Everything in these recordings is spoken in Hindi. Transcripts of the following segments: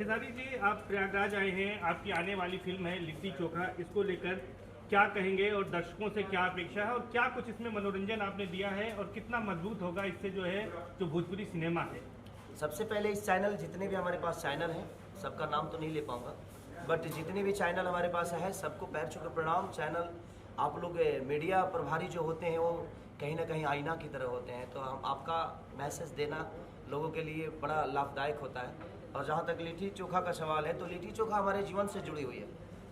खेसारी जी, आप प्रयागराज आए हैं, आपकी आने वाली फिल्म है लिट्टी चोखा, इसको लेकर क्या कहेंगे और दर्शकों से क्या अपेक्षा है और क्या कुछ इसमें मनोरंजन आपने दिया है और कितना मजबूत होगा इससे जो भोजपुरी सिनेमा है। सबसे पहले इस चैनल, जितने भी हमारे पास चैनल हैं, सबका नाम तो नहीं ले पाऊंगा, बट जितने भी चैनल हमारे पास है सबको पैर छू के प्रणाम। चैनल आप लोग मीडिया प्रभारी जो होते हैं वो कहीं ना कहीं आईना की तरह होते हैं, तो हम आपका मैसेज देना लोगों के लिए बड़ा लाभदायक होता है। और जहाँ तक लिट्टी चोखा का सवाल है, तो लिट्टी चोखा हमारे जीवन से जुड़ी हुई है।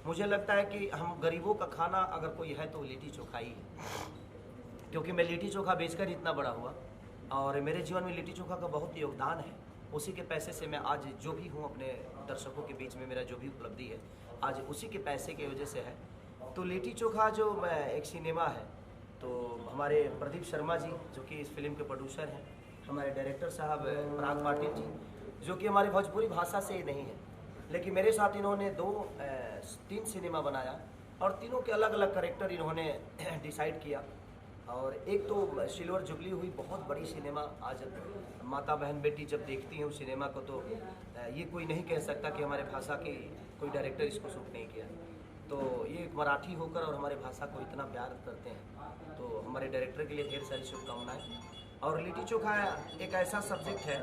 मुझे लगता है कि हम गरीबों का खाना अगर कोई है तो लिट्टी चोखा ही है, क्योंकि मैं लिट्टी चोखा बेचकर इतना बड़ा हुआ और मेरे जीवन में लिट्टी चोखा का बहुत योगदान है। उसी के पैसे से मैं आज जो भी हूँ, अपने दर्शकों के बीच में मेरा जो भी उपलब्धि है आज उसी के पैसे की वजह से है। तो लिट्टी चोखा जो एक सिनेमा है, तो हमारे प्रदीप शर्मा जी जो कि इस फिल्म के प्रोड्यूसर हैं, हमारे डायरेक्टर साहब पराग पाटिल जी जो कि हमारी भोजपुरी भाषा से ही नहीं है, लेकिन मेरे साथ इन्होंने 3 सिनेमा बनाया और तीनों के अलग अलग कैरेक्टर इन्होंने डिसाइड किया। और एक तो सिल्वर जुबली हुई, बहुत बड़ी सिनेमा। आज माता बहन बेटी जब देखती हैं उस सिनेमा को तो ये कोई नहीं कह सकता कि हमारे भाषा के कोई डायरेक्टर इसको शूट नहीं किया। तो ये एक मराठी होकर और हमारे भाषा को इतना प्यार करते हैं, तो हमारे डायरेक्टर के लिए ढेर सारी शुभकामनाएँ। और लिट्टी चोखा एक ऐसा सब्जेक्ट है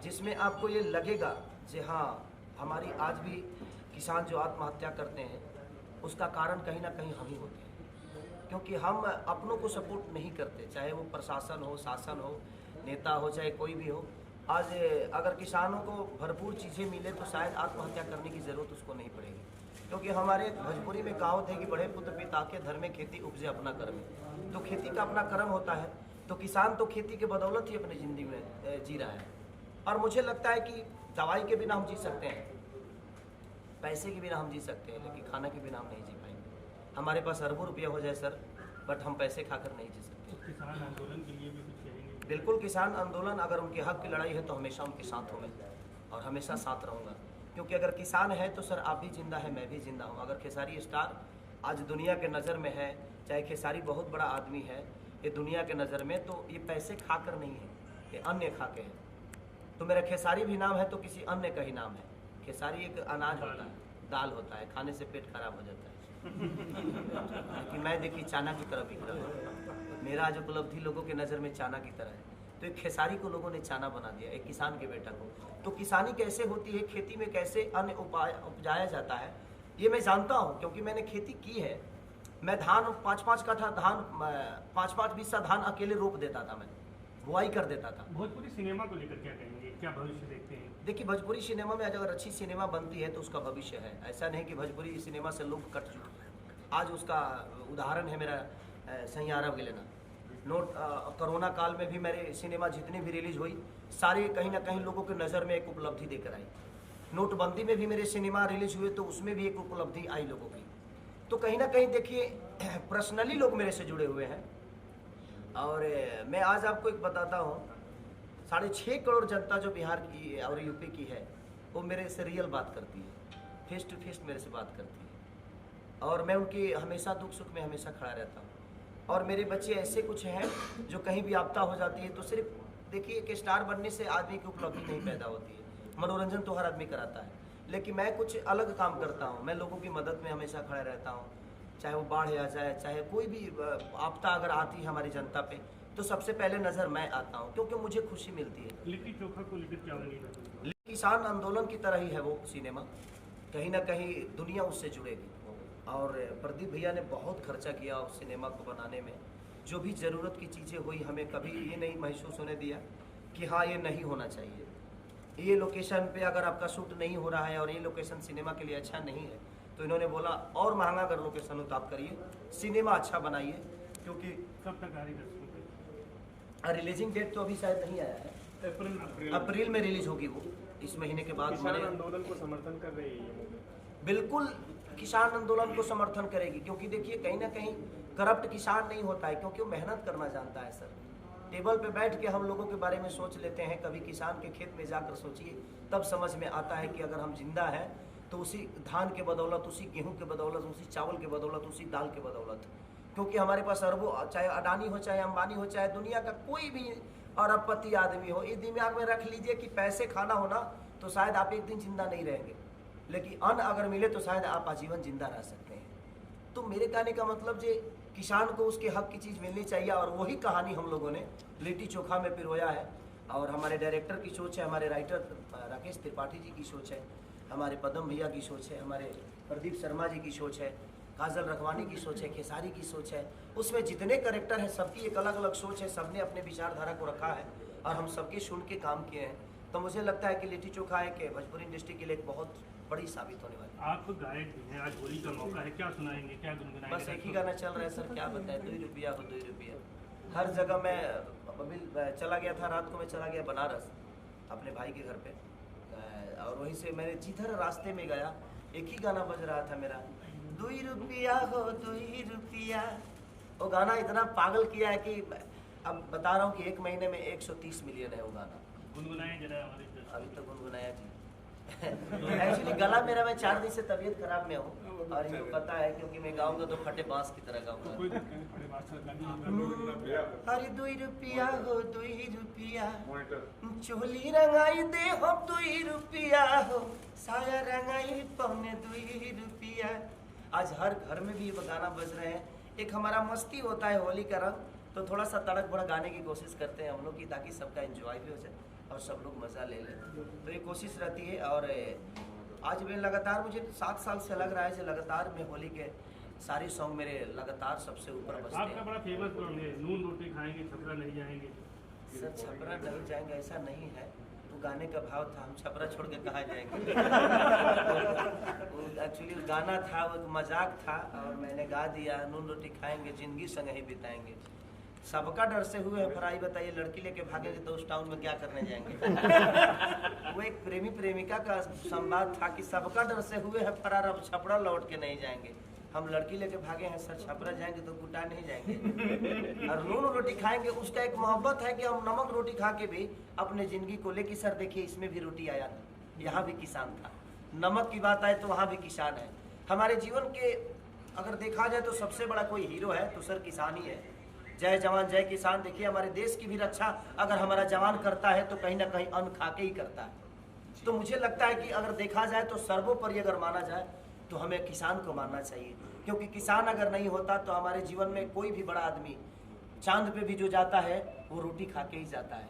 जिसमें आपको ये लगेगा कि हाँ, हमारी आज भी किसान जो आत्महत्या करते हैं उसका कारण कहीं ना कहीं हम ही होते हैं, क्योंकि हम अपनों को सपोर्ट नहीं करते, चाहे वो प्रशासन हो, शासन हो, नेता हो, चाहे कोई भी हो। आज अगर किसानों को भरपूर चीज़ें मिले तो शायद आत्महत्या करने की ज़रूरत उसको नहीं पड़ेगी, क्योंकि हमारे भोजपुरी में कहावत है कि बड़े पुत्र पिता के धर्म में खेती उपजे अपना कर्म। तो खेती का अपना कर्म होता है, तो किसान तो खेती के बदौलत ही अपनी ज़िंदगी में जी रहा है। और मुझे लगता है कि दवाई के बिना हम जी सकते हैं, पैसे के बिना हम जी सकते हैं, लेकिन खाना के बिना हम नहीं जी पाएंगे। हमारे पास अरबों रुपया हो जाए सर, बट हम पैसे खाकर नहीं जी सकते। तो किसान आंदोलन के लिए भी कुछ कहेंगे? बिल्कुल, किसान आंदोलन, अगर उनके हक की लड़ाई है तो हमेशा उनके साथ हूँ मैं और हमेशा साथ रहूँगा, क्योंकि अगर किसान है तो सर आप भी जिंदा है, मैं भी जिंदा हूँ। अगर खेसारी स्टार आज दुनिया के नज़र में है, चाहे खेसारी बहुत बड़ा आदमी है ये दुनिया के नज़र में, तो ये पैसे खाकर नहीं है, ये अन्य खा के है। तो मेरा खेसारी भी नाम है तो किसी अन्य का ही नाम है। खेसारी एक अनाज होता है, दाल होता है, खाने से पेट खराब हो जाता है कि मैं देखिए चाना की तरह बिक रहा हूँ, मेरा आज उपलब्धि लोगों के नज़र में चाना की तरह है। तो एक खेसारी को लोगों ने चाना बना दिया, एक किसान के बेटा को। तो किसानी कैसे होती है, खेती में कैसे अन्न उपजाया जाता है, ये मैं जानता हूँ, क्योंकि मैंने खेती की है। मैं धान 5-5 कट्ठा धान, 5-5 बिस्सा धान अकेले रोप देता था, मैं बुआई कर देता था। भोजपुरी सिनेमा को लेकर क्या कहेंगे, क्या भविष्य देखते हैं? देखिए, भोजपुरी सिनेमा में अगर अच्छी सिनेमा बनती है तो उसका भविष्य है। ऐसा नहीं कि भोजपुरी सिनेमा से लोग कट चुके हैं। आज उसका उदाहरण है मेरा सैयारा विलेना। कोरोना काल में भी मेरे सिनेमा जितनी भी रिलीज हुई सारी कहीं ना कहीं लोगों के नज़र में एक उपलब्धि देकर आई। नोटबंदी में भी मेरे सिनेमा रिलीज हुए तो उसमें भी एक उपलब्धि आई लोगों की। तो कहीं ना कहीं देखिए, पर्सनली लोग मेरे से जुड़े हुए हैं। और मैं आज आपको एक बताता हूँ, 6.5 करोड़ जनता जो बिहार की और यूपी की है वो मेरे से रियल बात करती है, फेस टू फेस मेरे से बात करती है, और मैं उनकी हमेशा दुख सुख में हमेशा खड़ा रहता हूँ। और मेरे बच्चे ऐसे कुछ हैं जो कहीं भी आपदा हो जाती है तो सिर्फ देखिए कि स्टार बनने से आदमी की उपलब्धि नहीं पैदा होती है, मनोरंजन तो हर आदमी कराता है, लेकिन मैं कुछ अलग काम करता हूँ। मैं लोगों की मदद में हमेशा खड़ा रहता हूँ, चाहे वो बाढ़ आ जाए, चाहे कोई भी आपदा अगर आती है हमारी जनता पे, तो सबसे पहले नज़र मैं आता हूँ, क्योंकि मुझे खुशी मिलती है। लिट्टी चोखा को लेकर क्या उम्मीद? किसान आंदोलन की तरह ही है वो सिनेमा, कहीं ना कहीं दुनिया उससे जुड़ेगी। और प्रदीप भैया ने बहुत खर्चा किया उस सिनेमा को बनाने में, जो भी ज़रूरत की चीज़ें हुई, हमें कभी ये नहीं महसूस होने दिया कि हाँ ये नहीं होना चाहिए, ये लोकेशन पे अगर आपका शूट नहीं हो रहा है और ये लोकेशन सिनेमा के लिए अच्छा नहीं है, तो इन्होंने बोला और महंगा अगर लोकेशन हो तो आप करिए, सिनेमा अच्छा बनाइए। क्योंकि कब तक आ रही है? रिलीजिंग डेट तो अभी शायद नहीं आया है, अप्रैल में रिलीज होगी वो, इस महीने के बाद। किसान आंदोलन को समर्थन कर रही है ये मूवी? बिल्कुल किसान आंदोलन को समर्थन करेगी, क्योंकि देखिए कहीं ना कहीं करप्ट किसान नहीं होता है, क्योंकि वो मेहनत करना जानता है सर। टेबल पे बैठ के हम लोगों के बारे में सोच लेते हैं, कभी किसान के खेत में जाकर सोचिए, तब समझ में आता है कि अगर हम जिंदा हैं तो उसी धान के बदौलत, उसी गेहूं के बदौलत, उसी चावल के बदौलत, उसी दाल के बदौलत, क्योंकि हमारे पास अरबों, चाहे अडानी हो, चाहे अंबानी हो, चाहे दुनिया का कोई भी अरबपति आदमी हो, ये दिमाग में रख लीजिए कि पैसे खाना होना तो शायद आप एक दिन जिंदा नहीं रहेंगे, लेकिन अन्न अगर मिले तो शायद आप आजीवन जिंदा रह सकते हैं। तो मेरे कहने का मतलब जे किसान को उसके हक की चीज़ मिलनी चाहिए, और वही कहानी हम लोगों ने लिट्टी चोखा में पिरोया है। और हमारे डायरेक्टर की सोच है, हमारे राइटर राकेश त्रिपाठी जी की सोच है, हमारे पदम भैया की सोच है, हमारे प्रदीप शर्मा जी की सोच है, काजल रखवानी की सोच है, खेसारी की सोच है। उसमें जितने करेक्टर हैं सबकी एक अलग अलग सोच है, सबने अपने विचारधारा को रखा है और हम सबके सुन के काम किए हैं। तो मुझे लगता है कि लिट्टी चोखा है कि भोजपुरी इंडस्ट्री के लिए एक बहुत बड़ी साबित होने वाली है। आप गायक भी हैं, आज होली का मौका है, क्या सुनाएंगे, क्या गुनगुनाएंगे? बस एक ही गाना चल रहा है सर, क्या बताएं, 2 रुपया हो 2 रुपया। हर जगह मैं अभी चला गया था, रात को मैं चला गया बनारस अपने भाई के घर पे, और वहीं से मैंने जिधर रास्ते में गया एक ही गाना बज रहा था मेरा, 2 रुपया हो 2 रुपया। वो गाना इतना पागल किया है कि अब बता रहा हूँ कि 1 महीने में 130 मिलियन है वो गाना। गुनगुनाएं जरा हमारे दर्शकों अभी तो गुनगुनाया जी। एक्चुअली गला मेरा, मैं 4 दिन से तबीयत खराब में हूँ और इनको पता है, क्योंकि मैं गाऊंगा तो फटे बांस की तरह गाऊंगा। अरे 2 रुपया हो 2 रुपया, चोली रंगाई दे हो 2 रुपया हो, साया रंगाई पौने 2 रुपया। आज हर घर में भी ये गाना बज रहे हैं। एक हमारा मस्ती होता है होली का रंग, तो थोड़ा सा तड़क भड़क गाने की कोशिश करते हैं हम लोग की, ताकि सबका एंजॉय भी हो जाए और सब लोग मज़ा ले लें। तो ये कोशिश रहती है। और आज मैं लगातार, मुझे 7 साल से लग रहा है कि लगातार मैं होली के सारे सॉन्ग मेरे लगातार सबसे ऊपर बजते आपका हैं। बड़ा फेमस सॉन्ग है, नून रोटी खाएंगे छपरा नहीं जाएंगे। सर छपरा नहीं जाएंगे ऐसा नहीं है, वो गाने का भाव था, हम छपरा छोड़ के कहाँ जाएंगे। एक्चुअली गाना था, वो एक मजाक था और मैंने गा दिया, नून रोटी खाएंगे जिंदगी संग ही बिताएंगे। सबका डर से हुए है फराई, बताइए लड़की लेके भागेंगे तो उस टाउन में क्या करने जाएंगे। वो एक प्रेमी प्रेमिका का संवाद था कि सबका डर से हुए है फरार, अब छपरा लौट के नहीं जाएंगे। हम लड़की लेके भागे हैं सर, छपरा जाएंगे तो कुटा नहीं जाएंगे। और नून रोटी खाएंगे, उसका एक मोहब्बत है कि हम नमक रोटी खा के भी अपने जिंदगी को लेके, सर देखिए इसमें भी रोटी आया था, यहाँ भी किसान था। नमक की बात आए तो वहाँ भी किसान है। हमारे जीवन के अगर देखा जाए तो सबसे बड़ा कोई हीरो है तो सर किसान ही है। जय जवान जय किसान। देखिए हमारे देश की भी रक्षा अगर हमारा जवान करता है तो कहीं ना कहीं अन्न खा के ही करता है। तो मुझे लगता है कि अगर देखा जाए तो सर्वोपरि अगर माना जाए तो हमें किसान को मानना चाहिए, क्योंकि किसान अगर नहीं होता तो हमारे जीवन में कोई भी बड़ा आदमी चांद पे भी जो जाता है वो रोटी खा के ही जाता है।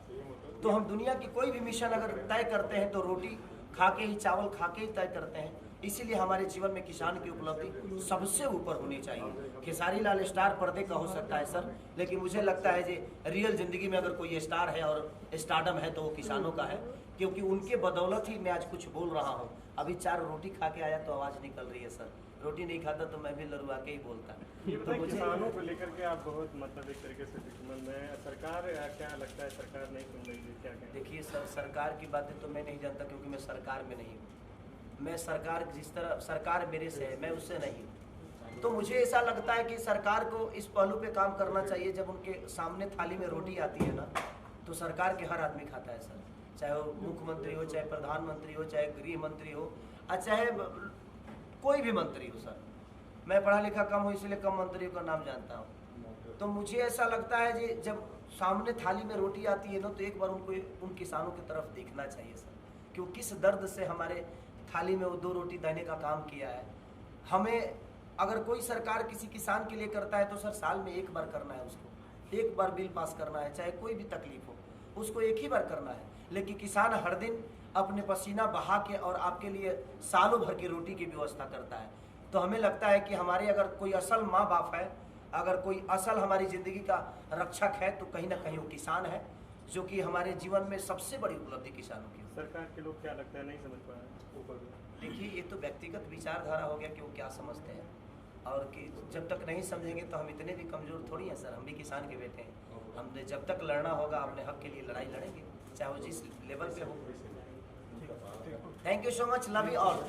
तो हम दुनिया की कोई भी मिशन अगर तय करते हैं तो रोटी खा के ही, चावल खा के ही तय करते हैं। इसीलिए हमारे जीवन में किसान की उपलब्धि सबसे ऊपर होनी चाहिए। खेसारी लाल स्टार पर्दे का हो सकता है सर, लेकिन मुझे लगता है कि रियल जिंदगी में अगर कोई स्टार है और स्टारडम है तो वो किसानों का है, क्योंकि उनके बदौलत ही मैं आज कुछ बोल रहा हूँ। अभी 4 रोटी खा के आया तो आवाज़ निकल रही है सर, रोटी नहीं खाता तो मैं भी लड़वा के ही बोलता। तो किसानों को लेकर के आप बहुत मतलब एक तरीके से दुश्मन में, सरकार क्या लगता है सरकार नहीं सुन रही है, क्या कहें? देखिए सर, सरकार की बातें तो मैं नहीं जानता, क्योंकि मैं सरकार में नहीं हूँ। मैं सरकार, जिस तरह सरकार मेरे से है मैं उससे नहीं हूँ। तो मुझे ऐसा लगता है कि सरकार को इस पहलू पे काम करना चाहिए, जब उनके सामने थाली में रोटी आती है ना तो सरकार के हर आदमी खाता है सर, चाहे वो मुख्यमंत्री हो, चाहे प्रधानमंत्री हो, चाहे गृह मंत्री हो, चाहे कोई भी मंत्री हो सर। मैं पढ़ा लिखा कम हूँ इसलिए कम मंत्रियों का नाम जानता हूँ। तो मुझे ऐसा लगता है कि जब सामने थाली में रोटी आती है ना तो एक बार उनको, उन किसानों की तरफ देखना चाहिए सर, कि वो किस दर्द से हमारे थाली में वो 2 रोटी देने का काम किया है। हमें अगर कोई सरकार किसी किसान के लिए करता है तो सर साल में 1 बार करना है उसको, 1 बार बिल पास करना है, चाहे कोई भी तकलीफ हो उसको 1 ही बार करना है। लेकिन किसान हर दिन अपने पसीना बहा के और आपके लिए सालों भर की रोटी की व्यवस्था करता है। तो हमें लगता है कि हमारे अगर कोई असल माँ बाप है, अगर कोई असल हमारी ज़िंदगी का रक्षक है तो कहीं ना कहीं वो किसान है, जो कि हमारे जीवन में सबसे बड़ी उपलब्धि किसानों की। सरकार के लोग क्या लगता है नहीं समझ पा रहे? देखिए ये तो व्यक्तिगत विचारधारा हो गया कि वो क्या समझते हैं, और कि जब तक नहीं समझेंगे तो हम इतने भी कमज़ोर थोड़ी हैं सर, हम भी किसान के बेटे हैं। हमने जब तक लड़ना होगा अपने हक के लिए लड़ाई लड़ेंगे, चाहे वो जिस लेवल पे हो। Thank you so much, love you all.